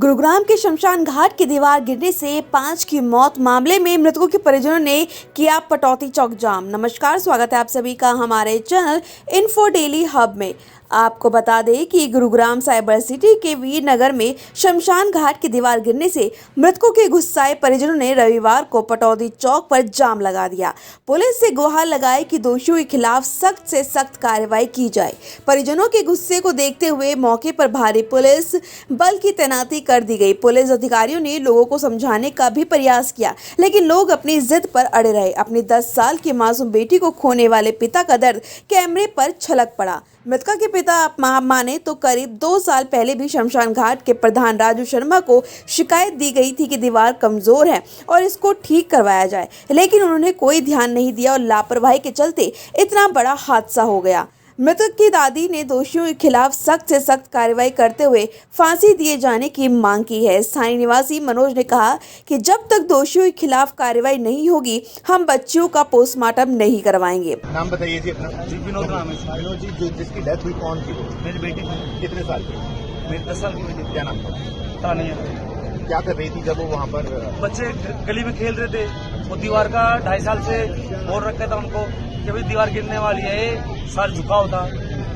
गुरुग्राम के शमशान घाट की दीवार गिरने से 5 की मौत मामले में मृतकों के परिजनों ने किया पटौती चौक जाम। नमस्कार, स्वागत है आप सभी का हमारे चैनल इन्फो डेली हब में। आपको बता दें कि गुरुग्राम साइबर सिटी के वीरनगर में शमशान घाट की दीवार गिरने से मृतकों के गुस्साए परिजनों ने रविवार को पटौती चौक पर जाम लगा दिया। पुलिस से गुहार लगाई कि दोषियों के खिलाफ सख्त से सख्त कार्रवाई की जाए। परिजनों के गुस्से को देखते हुए मौके पर भारी पुलिस बल की तैनाती कर दी गई। पुलिस अधिकारियों ने लोगों को समझाने का भी प्रयास किया, लेकिन लोग अपनी जिद पर अड़े रहे। अपनी 10 साल की मासूम बेटी को खोने वाले पिता का दर्द कैमरे पर छलक पड़ा। मृतका के पिता माने तो करीब 2 साल पहले भी शमशान घाट के प्रधान राजू शर्मा को शिकायत दी गई थी कि दीवार कमजोर है और इसको ठीक करवाया जाए, लेकिन उन्होंने कोई ध्यान नहीं दिया और लापरवाही के चलते इतना बड़ा हादसा हो गया। मृतक की दादी ने दोषियों के खिलाफ सख्त से सख्त कार्रवाई करते हुए फांसी दिए जाने की मांग की है। स्थानीय निवासी मनोज ने कहा कि जब तक दोषियों के खिलाफ कार्रवाई नहीं होगी, हम बच्चियों का पोस्टमार्टम नहीं करवाएंगे। नाम बताइए जी अपना। जी विनोद नाम है। विनोद जी, जो जिसकी डेथ हुई कौन थी? मेरी बेटी थी। कितने साल की? मेरी 10 साल की बेटी। क्या नाम था? तानिया। क्या कर रही थी जब वो वहाँ पर? बच्चे गली में खेल रहे थे। वो दीवार का 2.5 साल से बोल रखा था उनको कि भाई दीवार गिरने वाली है, सर झुकाव था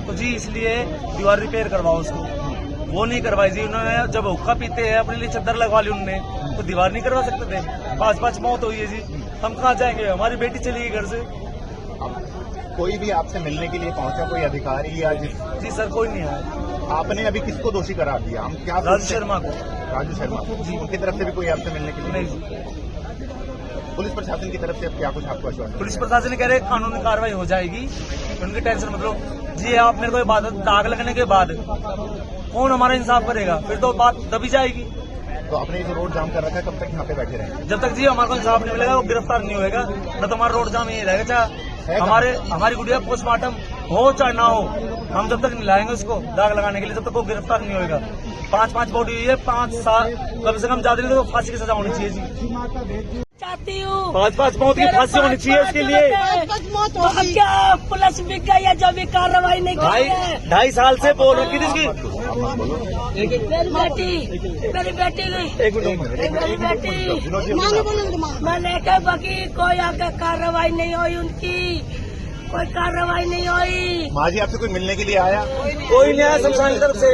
तो जी इसलिए दीवार रिपेयर करवाओ उसको। वो नहीं करवाई जी उन्होंने। जब हुक्का पीते हैं अपने लिए चद्दर लगवा ली उन्होंने, तो दीवार नहीं करवा सकते थे। 5 मौत हुई है जी, हम कहाँ जाएंगे? हमारी बेटी चली गई घर से। अब कोई भी आपसे मिलने के लिए पहुंचा, कोई अधिकारी या जी सर कोई नहीं आया। आपने अभी किसको दोषी करार दिया? हम क्या? राजू शर्मा को। राजू शर्मा जी, उनकी तरफ से भी कोई आपसे मिलने के लिए नहीं। पुलिस प्रशासन की तरफ से अब क्या कुछ आपको आश्वासन? पुलिस प्रशासन कह रहे कानूनी कार्रवाई हो जाएगी, उनकी टेंशन मतलब जी। आप मेरे को ये बात, दाग लगने के बाद कौन हमारा इंसाफ करेगा? फिर तो बात दबी जाएगी। तो आपने जो रोड जाम कर रखा है, कब तक यहाँ पे बैठे रहेंगे? जब तक जी हमारे को इंसाफ नहीं मिलेगा, वो गिरफ्तार नहीं होएगा, न तो हमारा रोड जाम यही रहेगा। चाहे हमारी गुड़िया पोस्टमार्टम हो चाहे ना हो, हम जब तक नहीं लाएंगे उसको दाग लगाने के लिए, जब तक वो गिरफ्तार नहीं होएगा। 5 बॉडी हुई है, 5 साल कम से कम ज्यादा नहीं तो फांसी की सजा होनी चाहिए जी। चाहती हूँ 5 मौत की फांसी होनी चाहिए उसके लिए। क्या पुलिस भी गई है जो भी कार्रवाई नहीं की है? 2.5 साल से बोल रखी थी इसकी। मेरी बेटी मैंने कहा बाकी कोई आकर कार्रवाई नहीं हुई, उनकी कोई कार्रवाई नहीं हुई। माँ जी आपसे कोई मिलने के लिए आया? कोई नहीं आया शमशान की तरफ से,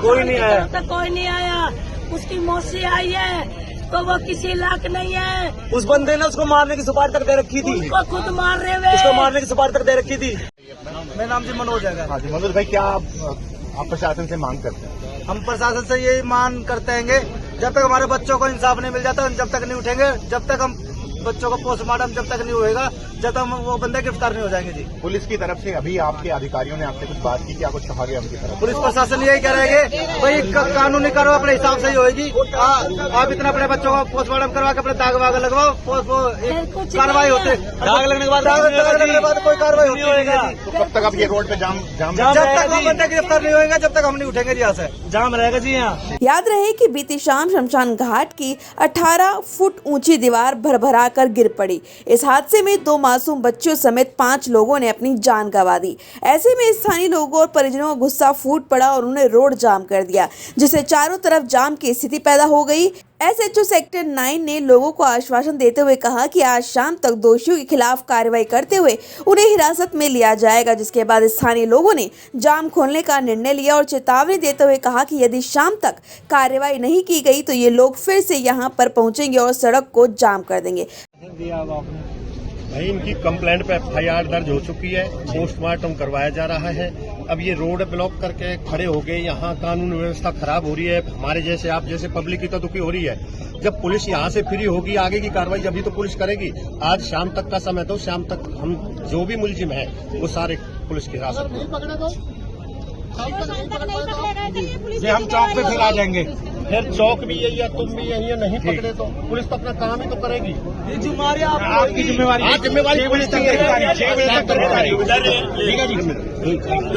कोई नहीं आया। कोई नहीं आया। उसकी मौसी आई है तो वो किसी लायक नहीं है। उस बंदे ने उसको मारने की सुपारी तक दे रखी थी। उसको खुद मार रहे हुए। उसको मारने की सुपारी तक दे रखी थी। मेरा नाम जी मनोज है। हाँ जी मनोज भाई, क्या आप प्रशासन से मांग करते हैं? हम प्रशासन से यही मांग करते हैं, जब तक हमारे बच्चों को इंसाफ नहीं मिल जाता, जब तक नहीं उठेंगे, जब तक हम बच्चों का पोस्टमार्टम जब तक नहीं होएगा, जब तक वो बंदे गिरफ्तार नहीं हो जाएंगे जी। पुलिस की तरफ से अभी आपके अधिकारियों ने आपसे कुछ बात की, क्या कुछ कहा गया उनकी तरफ? पुलिस प्रशासन यही कह रहे हैं कि भाई कानूनी कार्रवाई अपने हिसाब से ही होगी। आप इतना अपने बच्चों को पोस्टमार्टम करवा के अपने दाग वाग लगवाओ, कार्रवाई होते। दाग लगने के बाद कोई कार्रवाई नहीं होगी। तो कब तक अब ये रोड पे जाम जब तक वो बंदे गिरफ्तार नहीं होंगे, जब तक हम नहीं उठेंगे यहाँ से, जाम रहेगा जी यहाँ। याद रहे कि बीती शाम शमशान घाट की 18 फुट ऊंची दीवार भरभरा कर गिर पड़ी। इस हादसे में 2 मासूम बच्चों समेत 5 लोगों ने अपनी जान गंवा दी। ऐसे में स्थानीय लोगों और परिजनों का गुस्सा फूट पड़ा और उन्होंने रोड जाम कर दिया, जिससे चारों तरफ जाम की स्थिति पैदा हो गई। एसएचओ सेक्टर 9 ने लोगों को आश्वासन देते हुए कहा कि आज शाम तक दोषियों के खिलाफ कार्रवाई करते हुए उन्हें हिरासत में लिया जाएगा, जिसके बाद स्थानीय लोगों ने जाम खोलने का निर्णय लिया और चेतावनी देते हुए कहा कि यदि शाम तक कार्रवाई नहीं की गई तो ये लोग फिर से यहाँ पर पहुंचेंगे और सड़क को जाम कर देंगे। भाई इनकी कंप्लेंट पे FIR दर्ज हो चुकी है, पोस्टमार्टम करवाया जा रहा है। अब ये रोड ब्लॉक करके खड़े हो गए, यहाँ कानून व्यवस्था खराब हो रही है। हमारे जैसे आप जैसे पब्लिक की तो दुखी हो रही है। जब पुलिस यहाँ से फ्री होगी, आगे की कार्रवाई जब भी तो पुलिस करेगी। आज शाम तक का समय दो, शाम तक हम जो भी मुलजिम है वो सारे पुलिस की हिरासत में। ये हम चौक पे फिर आ जाएंगे। फिर चौक भी यही है, तुम भी यही है, नहीं पकड़े तो पुलिस तो अपना काम ही तो करेगी। आपकी जिम्मेवारी पुलिस तक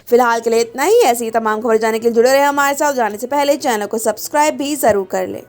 फिलहाल के लिए इतना ही। ऐसी तमाम खबर जानने के लिए जुड़े रहे हमारे साथ। जाने से पहले चैनल को सब्सक्राइब भी जरूर कर ले।